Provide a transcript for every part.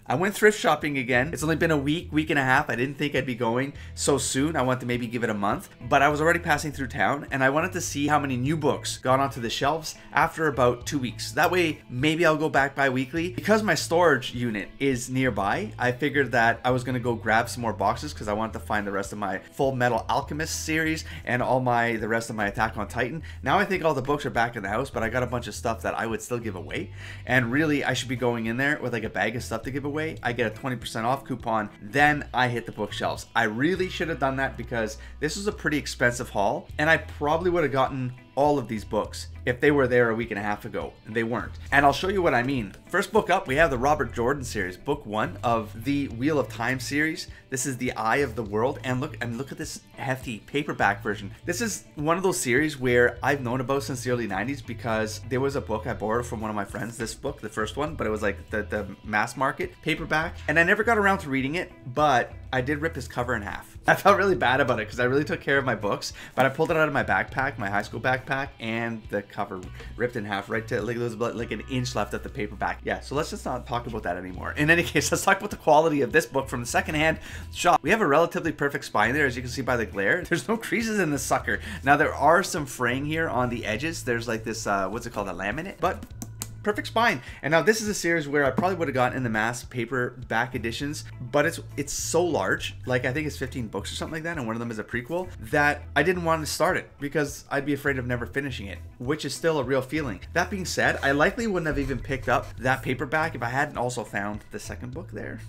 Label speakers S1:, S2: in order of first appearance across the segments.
S1: I went thrift shopping again. It's only been a week and a half. I didn't think I'd be going so soon. I wanted to maybe give it a month, but I was already passing through town and I wanted to see how many new books got onto the shelves after about 2 weeks. That way, maybe I'll go back bi-weekly. Because my storage unit is nearby, I figured that I was going to go grab some more boxes because I wanted to find the rest of my Full Metal Alchemist series and the rest of my Attack on Titan. Now I think all the books are back in the house, but I got a bunch of stuff that I would still give away. And really, I should be going in there with like a bag of stuff to give away. I get a 20% off coupon, then I hit the bookshelves. I really should have done that because this was a pretty expensive haul, and I probably would have gotten all of these books if they were there a week and a half ago, and they weren't. And I'll show you what I mean. First book up, we have the Robert Jordan series, book 1 of the Wheel of Time series. This is The Eye of the World, and look at this hefty paperback version. This is one of those series where I've known about since the early 90s because there was a book I borrowed from one of my friends, this book, the first one, but it was like the mass market paperback, and I never got around to reading it, but I did rip his cover in half. I felt really bad about it because I really took care of my books, but I pulled it out of my backpack, my high school backpack, and the cover ripped in half right to like, there was about like an inch left of the paperback. Yeah, so let's just not talk about that anymore. In any case, let's talk about the quality of this book from the secondhand shop. We have a relatively perfect spine there, as you can see by the glare. There's no creases in this sucker. Now there are some fraying here on the edges. There's like this, what's it called, a laminate, but perfect spine. And now this is a series where I probably would have gotten in the mass paperback editions, but it's so large, like I think it's 15 books or something like that, and one of them is a prequel, that I didn't want to start it because I'd be afraid of never finishing it, which is still a real feeling. That being said, I likely wouldn't have even picked up that paperback if I hadn't also found the second book there.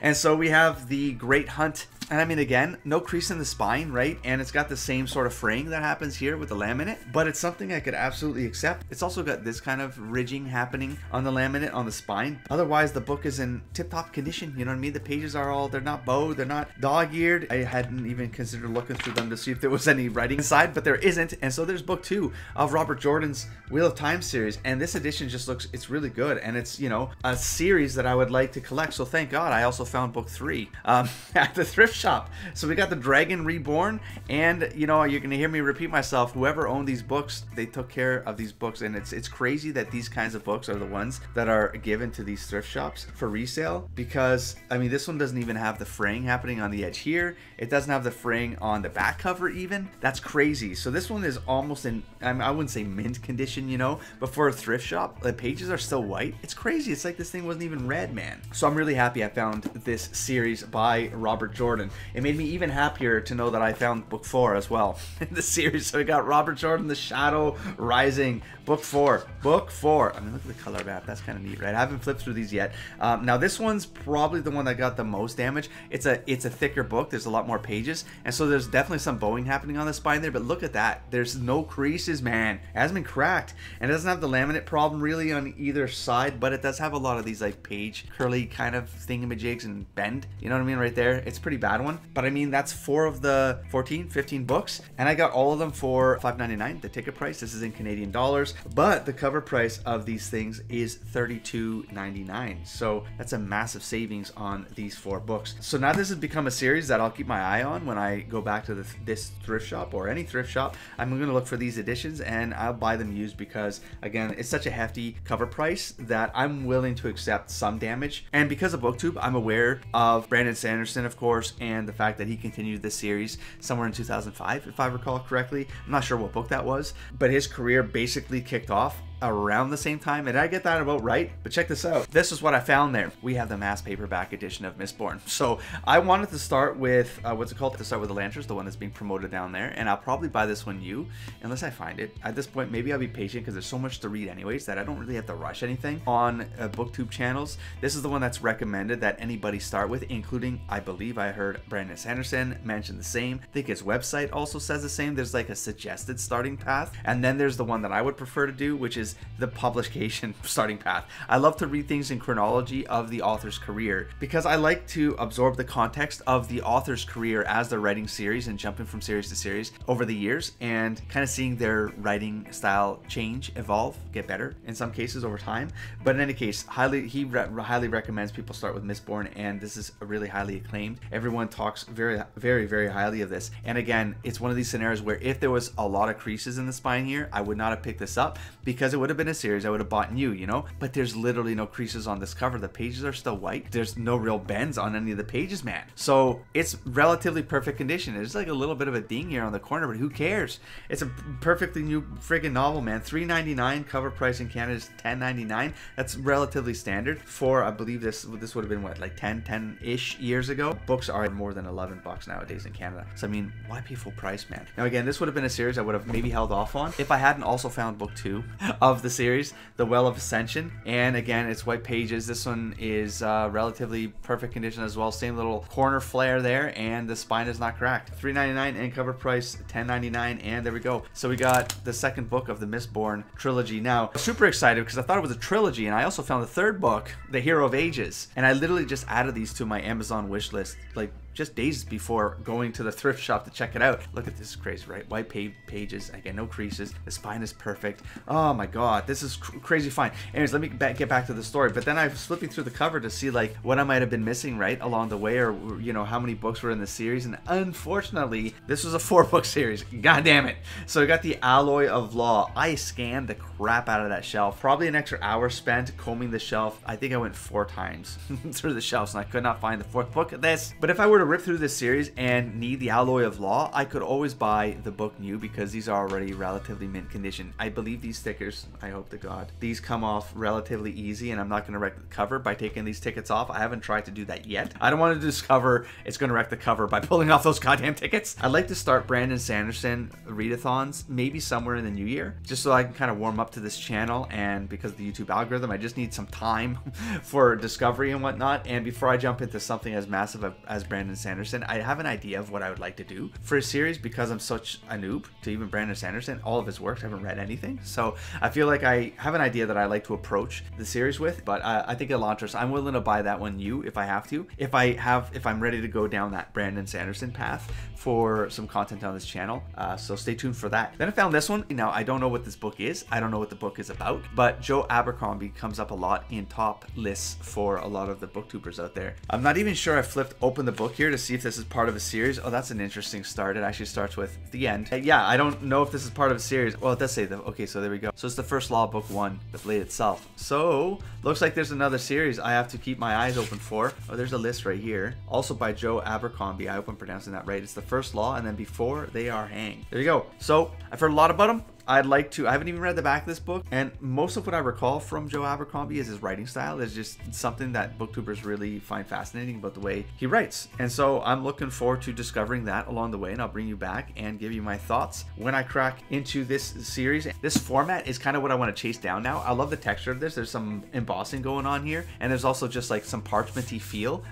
S1: And so we have The Great Hunt, and I mean, again, no crease in the spine, right? And it's got the same sort of fraying that happens here with the laminate, but it's something I could absolutely accept. It's also got this kind of ridging happening on the laminate on the spine. Otherwise, the book is in tip-top condition, you know what I mean? The pages are all, they're not bowed, they're not dog-eared. I hadn't even considered looking through them to see if there was any writing inside, but there isn't. And so there's book 2 of Robert Jordan's Wheel of Time series, and this edition just looks, it's really good, and it's, you know, a series that I would like to collect. So thank God I also found book 3 at the thrift shop. So we got the Dragon Reborn, and you know, you're gonna hear me repeat myself, whoever owned these books, they took care of these books, and it's crazy that these kinds of books are the ones that are given to these thrift shops for resale, because I mean, this one doesn't even have the fraying happening on the edge here. It doesn't have the fraying on the back cover even. That's crazy. So this one is almost in, I wouldn't say mint condition, you know, but for a thrift shop, the pages are still white. It's crazy. It's like this thing wasn't even read, man. So I'm really happy I found this series by Robert Jordan. It made me even happier to know that I found book 4 as well in the series. So we got Robert Jordan, The Shadow Rising, book 4. Book 4. I mean, look at the color map. That's kind of neat, right? I haven't flipped through these yet. Now this one's probably the one that got the most damage. It's a thicker book. There's a lot more pages, and so there's definitely some bowing happening on the spine there. But look at that. There's no creases, man. It hasn't been cracked, and it doesn't have the laminate problem really on either side. But it does have a lot of these like page curly kind of thingamajigs and bend. You know what I mean? Right there. It's a pretty bad one. But I mean, that's 4 of the 15 books, and I got all of them for $5.99, the ticket price. This is in Canadian dollars, but the cover price of these things is $32.99. So that's a massive savings on these 4 books. So now this has become a series that I'll keep my eye on when I go back to this thrift shop or any thrift shop. I'm going to look for these editions and I'll buy them used because, again, it's such a hefty cover price that I'm willing to accept some damage. And because of BookTube, I'm aware of Brandon Sanderson, of course, and the fact that he continued this series somewhere in 2005, if I recall correctly. I'm not sure what book that was, but his career basically kicked off around the same time, and I get that about right. But check this out. This is what I found there. We have the mass paperback edition of Mistborn. So I wanted to start with what's it called? To start with the Lanterns, the one that's being promoted down there, and I'll probably buy this one new unless I find it. At this point, maybe I'll be patient because there's so much to read anyways that I don't really have to rush anything on BookTube channels. This is the one that's recommended that anybody start with, including, I believe I heard Brandon Sanderson mention the same. I think his website also says the same. There's like a suggested starting path, and then there's the one that I would prefer to do, which is the publication starting path. I love to read things in chronology of the author's career because I like to absorb the context of the author's career as they're writing series and jumping from series to series over the years and kind of seeing their writing style change, evolve, get better in some cases over time. But in any case, he highly recommends people start with Mistborn, and this is really highly acclaimed. Everyone talks very, very, very highly of this. And again, it's one of these scenarios where if there was a lot of creases in the spine here, I would not have picked this up because it would have been a series I would have bought new, you know, but there's literally no creases on this cover. The pages are still white. There's no real bends on any of the pages, man. So it's relatively perfect condition. There's like a little bit of a ding here on the corner, but who cares? It's a perfectly new friggin' novel, man. $3.99. Cover price in Canada is $10.99. That's relatively standard for, I believe this would have been what, like 10-ish years ago. Books are more than $11 nowadays in Canada. So I mean, why pay full price, man? Now again, this would have been a series I would have maybe held off on if I hadn't also found book 2 of the series, The Well of Ascension. And again, it's white pages. This one is relatively perfect condition as well. Same little corner flare there, and the spine is not cracked. $3.99 and cover price $10.99, and there we go. So we got the second book of the Mistborn trilogy. Now, super excited because I thought it was a trilogy, and I also found the third book, The Hero of Ages, and I literally just added these to my Amazon wish list like just days before going to the thrift shop to check it out. Look at this, crazy, right? White pages, again, no creases. The spine is perfect. Oh my god, this is crazy fine. Anyways, let me get back to the story. But then I was flipping through the cover to see like what I might have been missing, right, along the way, or you know, how many books were in the series. And unfortunately, this was a 4-book series. God damn it. So I got the Alloy of Law. I scanned the crap out of that shelf. Probably an extra hour spent combing the shelf. I think I went 4 times through the shelves, and I could not find the 4th book of this. But if I were to rip through this series and need the Alloy of Law, I could always buy the book new because these are already relatively mint condition. I believe these stickers, I hope to God, these come off relatively easy, and I'm not going to wreck the cover by taking these tickets off. I haven't tried to do that yet. I don't want to discover it's going to wreck the cover by pulling off those goddamn tickets. I'd like to start Brandon Sanderson readathons maybe somewhere in the new year, just so I can kind of warm up to this channel, and because of the YouTube algorithm, I just need some time for discovery and whatnot. And before I jump into something as massive as Brandon Sanderson, I have an idea of what I would like to do for a series because I'm such a noob to even Brandon Sanderson. All of his works, I haven't read anything. So I feel like I have an idea that I like to approach the series with, but I think Elantris, I'm willing to buy that one new if I have to. If I'm ready to go down that Brandon Sanderson path for some content on this channel. So stay tuned for that. Then I found this one. Now, I don't know what this book is. I don't know what the book is about, but Joe Abercrombie comes up a lot in top lists for a lot of the booktubers out there. I'm not even sure I flipped open the book here to see if this is part of a series. Oh, that's an interesting start. It actually starts with the end. Yeah, I don't know if this is part of a series. Well, it does say that. Okay, so there we go. So it's the first law, book 1, the blade itself. So looks like there's another series I have to keep my eyes open for. Oh, there's a list right here. Also by Joe Abercrombie. I hope I'm pronouncing that right. It's the first law, and then before they are hanged. There you go. So I've heard a lot about him. I'd like to, I haven't even read the back of this book, and most of what I recall from Joe Abercrombie is his writing style. Is just something that booktubers really find fascinating about the way he writes. And so I'm looking forward to discovering that along the way, and I'll bring you back and give you my thoughts when I crack into this series. This format is kind of what I want to chase down now. I love the texture of this. There's some embossing going on here, and there's also just like some parchmenty feel,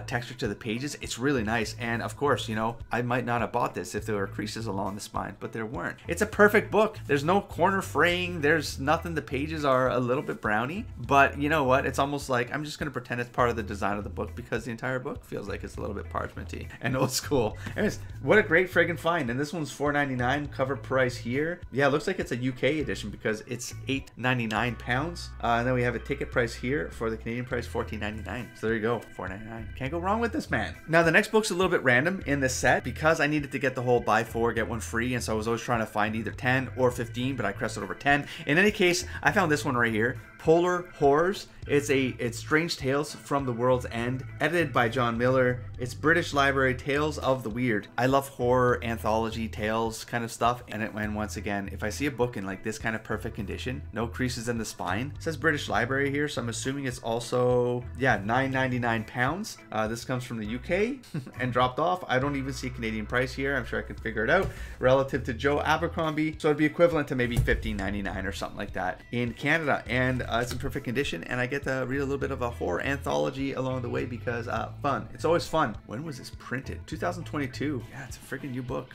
S1: texture to the pages. It's really nice. And of course, you know, I might not have bought this if there were creases along the spine, but there weren't. It's a perfect book. There's no corner fraying. There's nothing. The pages are a little bit browny, but you know what? It's almost like I'm just going to pretend it's part of the design of the book because the entire book feels like it's a little bit parchmenty and old school. Anyways, what a great friggin' find. And this one's $4.99 cover price here. Yeah, it looks like it's a UK edition because it's £8.99. And then we have a ticket price here for the Canadian price, $14.99. So there you go, $4.99. Can't go wrong with this, man. Now the next book's a little bit random in this set because I needed to get the whole buy 4 get 1 free, and so I was always trying to find either 10 or 15, but I crested over 10. In any case, I found this one right here, Polar Horrors. It's Strange Tales from the World's End, edited by John Miller. It's British Library Tales of the Weird. I love horror, anthology, tales kind of stuff. And once again, if I see a book in like this kind of perfect condition, no creases in the spine, it says British Library here, so I'm assuming it's also, yeah, £9.99. This comes from the UK and dropped off. I don't even see a Canadian price here. I'm sure I can figure it out relative to Joe Abercrombie. So it'd be equivalent to maybe $15.99 or something like that in Canada. And it's in perfect condition, and I get to read a little bit of a horror anthology along the way because fun. It's always fun. When was this printed? 2022. Yeah, it's a freaking new book.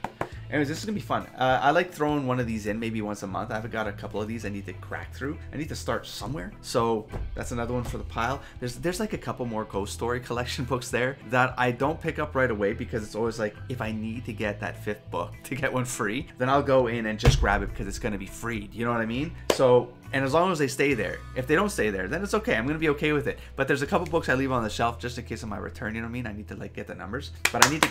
S1: Anyways, this is gonna be fun. I like throwing one of these in maybe once a month. I haven't got a couple of these I need to crack through. I need to start somewhere. So that's another one for the pile. There's like a couple more ghost story collection books there that I don't pick up right away because it's always like, if I need to get that 5th book to get one free, then I'll go in and just grab it because it's gonna be free. You know what I mean? So, and as long as they stay there. If they don't stay there, then it's okay. I'm gonna be okay with it. But there's a couple books I leave on the shelf just in case of my return. You know what I mean? I need to like get the numbers. But I need to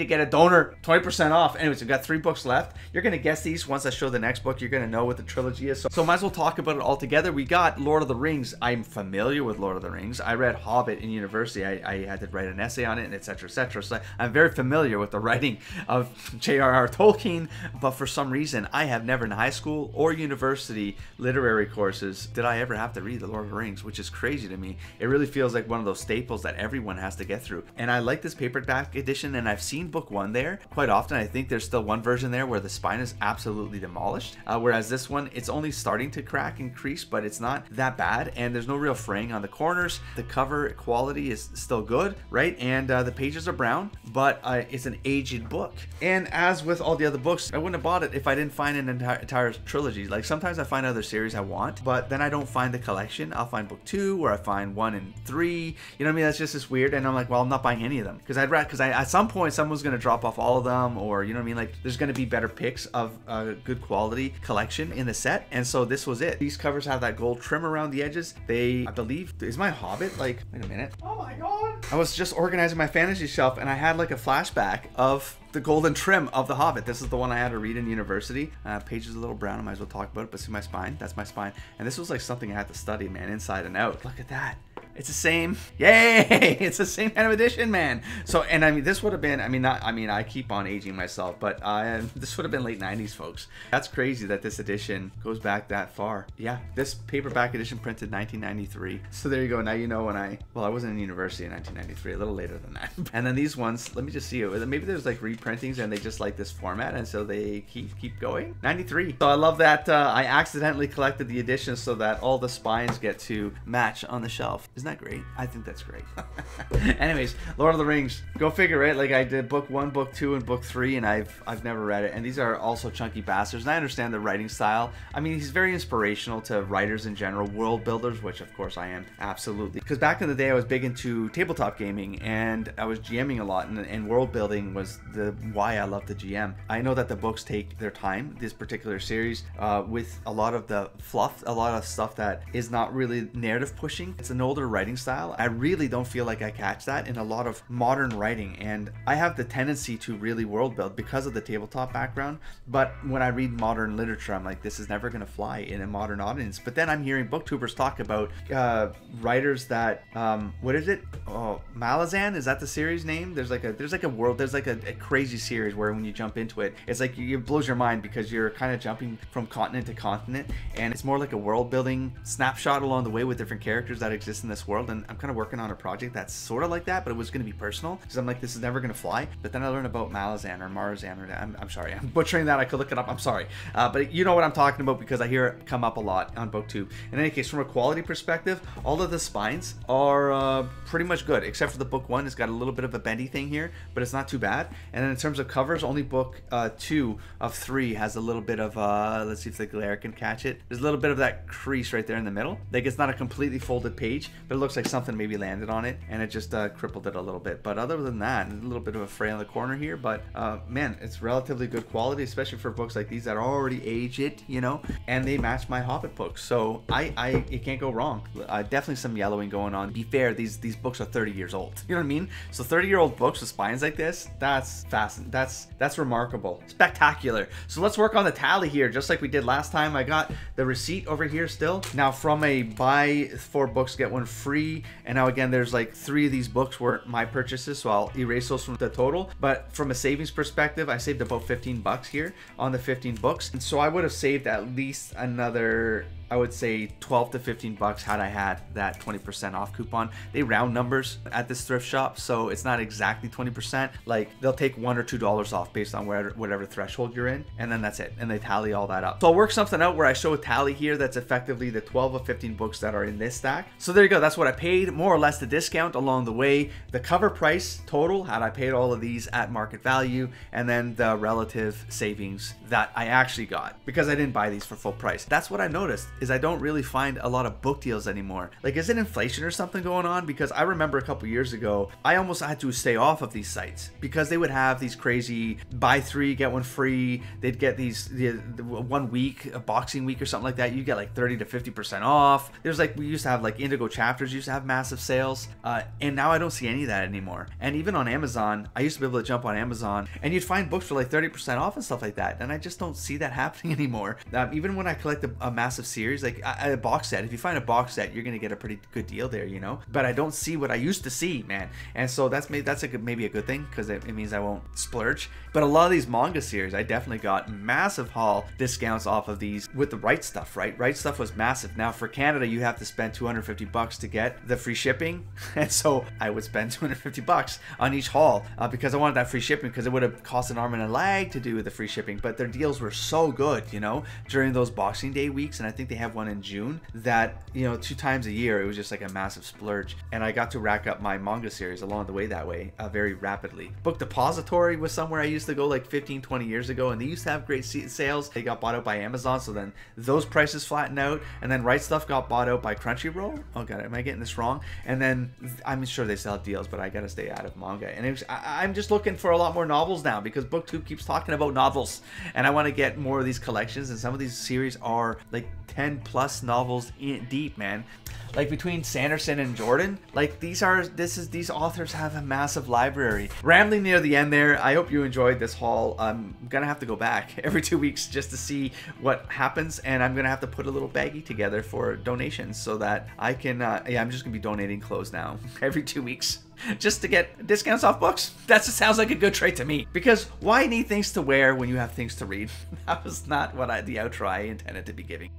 S1: get a donor 20% off. Anyways, you guys. got 3 books left. You're gonna guess these once I show the next book. You're gonna know what the trilogy is. So might as well talk about it all together. We got Lord of the Rings. I'm familiar with Lord of the Rings. I read Hobbit in university. I had to write an essay on it, and etc. etc. So I'm very familiar with the writing of J.R.R. Tolkien. But for some reason, I have never in high school or university literary courses did I ever have to read the Lord of the Rings, which is crazy to me. It really feels like one of those staples that everyone has to get through. And I like this paperback edition, and I've seen book 1 there quite often. I think there's still one version there where the spine is absolutely demolished, whereas this one, it's only starting to crack and crease, but it's not that bad, and there's no real fraying on the corners. The cover quality is still good, right? And the pages are brown, but it's an aged book. And as with all the other books, I wouldn't have bought it if I didn't find an entire trilogy. Like sometimes I find other series I want, but then I don't find the collection. I'll find book 2, or I find 1 and 3. You know what I mean? That's just this weird, and I'm like, well, I'm not buying any of them because at some point someone's gonna drop off all of them, or you know what I mean? Like there's gonna be better picks of a good quality collection in the set, and so this was it. These covers have that gold trim around the edges. I believe, is my Hobbit like? Wait a minute. Oh my god! I was just organizing my fantasy shelf, and I had like a flashback of the golden trim of the Hobbit. This is the one I had to read in university. Pages a little brown. I might as well talk about it, but see my spine? That's my spine. And this was like something I had to study, man, inside and out. Look at that. It's the same. Yay! It's the same kind of edition, man. So, and I mean, this would have been, I keep on aging myself, but this would have been late 90s, folks. That's crazy that this edition goes back that far. Yeah, this paperback edition printed 1993. So there you go. Now you know when I wasn't in university in 1993, a little later than that. And then these ones, let me just see it. Maybe there's like reprintings and they just like this format, and so they keep going. 93. So I love that I accidentally collected the editions so that all the spines get to match on the shelf. Isn't that great? I think that's great. Anyways, Lord of the Rings. Go figure, right? Like I did book 1, book 2, and book 3, and I've never read it. And these are also chunky bastards. And I understand the writing style. I mean, he's very inspirational to writers in general, world builders, which of course I am absolutely. Because back in the day, I was big into tabletop gaming, and I was GMing a lot, and world building was why I love the GM. I know that the books take their time. This particular series, with a lot of the fluff, a lot of stuff that is not really narrative pushing. It's an older writing style. I really don't feel like I catch that in a lot of modern writing, and I have the tendency to really world build because of the tabletop background. But when I read modern literature, I'm like, this is never going to fly in a modern audience. But then I'm hearing booktubers talk about writers that what is it? Oh, Malazan, is that the series name? There's like a crazy series where when you jump into it, it's like it blows your mind because you're kind of jumping from continent to continent, and it's more like a world building snapshot along the way with different characters that exist in this world. And I'm kind of working on a project that's sort of like that, but it was going to be personal because I'm like, this is never going to fly. But then I learned about Malazan or Marzan, or I'm sorry, I'm butchering that. I could look it up. I'm sorry, but you know what I'm talking about because I hear it come up a lot on booktube. In any case, from a quality perspective, all of the spines are pretty much good, except for the book 1. It's got a little bit of a bendy thing here, but it's not too bad. And then in terms of covers, only book 2 of 3 has a little bit of let's see if the glare can catch it. There's a little bit of that crease right there in the middle. Like it's not a completely folded page, but it looks like something maybe landed on it and it just crippled it a little bit. But other than that, a little bit of a fray on the corner here, but man, it's relatively good quality, especially for books like these that are already aged, you know, and they match my Hobbit books. So it can't go wrong. Definitely some yellowing going on. To be fair, these books are 30 years old. You know what I mean? So 30-year-old books with spines like this, that's fascinating. That's remarkable. Spectacular. So let's work on the tally here, just like we did last time. I got the receipt over here still. Now from a buy 4 books, get 1 free. And now again, there's like 3 of these books were my purchases, so I'll erase those from the total. But from a savings perspective, I saved about 15 bucks here on the 15 books. And so I would have saved at least another, I would say 12 to 15 bucks had I had that 20% off coupon. They round numbers at this thrift shop, so it's not exactly 20%. Like they'll take $1 or $2 off based on whatever threshold you're in, and then that's it. And they tally all that up. So I'll work something out where I show a tally here that's effectively the 12 or 15 books that are in this stack. So there you go. That's what I paid, more or less the discount along the way. The cover price total, had I paid all of these at market value, and then the relative savings that I actually got because I didn't buy these for full price. That's what I noticed. is I don't really find a lot of book deals anymore. Like, is it inflation or something going on? Because I remember a couple years ago, I almost had to stay off of these sites because they would have these crazy buy 3 get 1 free. They'd get these 1 week, a Boxing Week or something like that. You get like 30 to 50% off. There's like, we used to have like Indigo Chapters used to have massive sales, and now I don't see any of that anymore. And even on Amazon, I used to be able to jump on Amazon and you'd find books for like 30% off and stuff like that, and I just don't see that happening anymore. Even when I collect a massive series, like a box set, if you find a box set, you're gonna get a pretty good deal there, you know. But I don't see what I used to see, man. And so that's maybe a good thing, because it means I won't splurge. But a lot of these manga series, I definitely got massive haul discounts off of these with the Right Stuff, right? Right Stuff was massive. Now for Canada, you have to spend $250 to get the free shipping, and so I would spend $250 on each haul because I wanted that free shipping, because it would have cost an arm and a leg to do the free shipping. But their deals were so good, you know, during those Boxing Day weeks, and I think they have one in June, that, you know, 2 times a year it was just like a massive splurge, and I got to rack up my manga series along the way that way very rapidly. Book Depository was somewhere I used to go like 15-20 years ago, and they used to have great sales. They got bought out by Amazon, so then those prices flattened out, and then Right Stuff got bought out by Crunchyroll. Oh god, am I getting this wrong? And then I'm sure they still have deals, but I gotta stay out of manga. And I'm just looking for a lot more novels now, because BookTube keeps talking about novels, and I want to get more of these collections, and some of these series are like 10+ novels deep, man. Like between Sanderson and Jordan, like these authors have a massive library. Rambling near the end there, I hope you enjoyed this haul. I'm gonna have to go back every 2 weeks just to see what happens, and I'm gonna have to put a little baggie together for donations so that I can, yeah, I'm just gonna be donating clothes now every 2 weeks just to get discounts off books. That just sounds like a good trade to me, because why need things to wear when you have things to read? That was not what the outro I intended to be giving.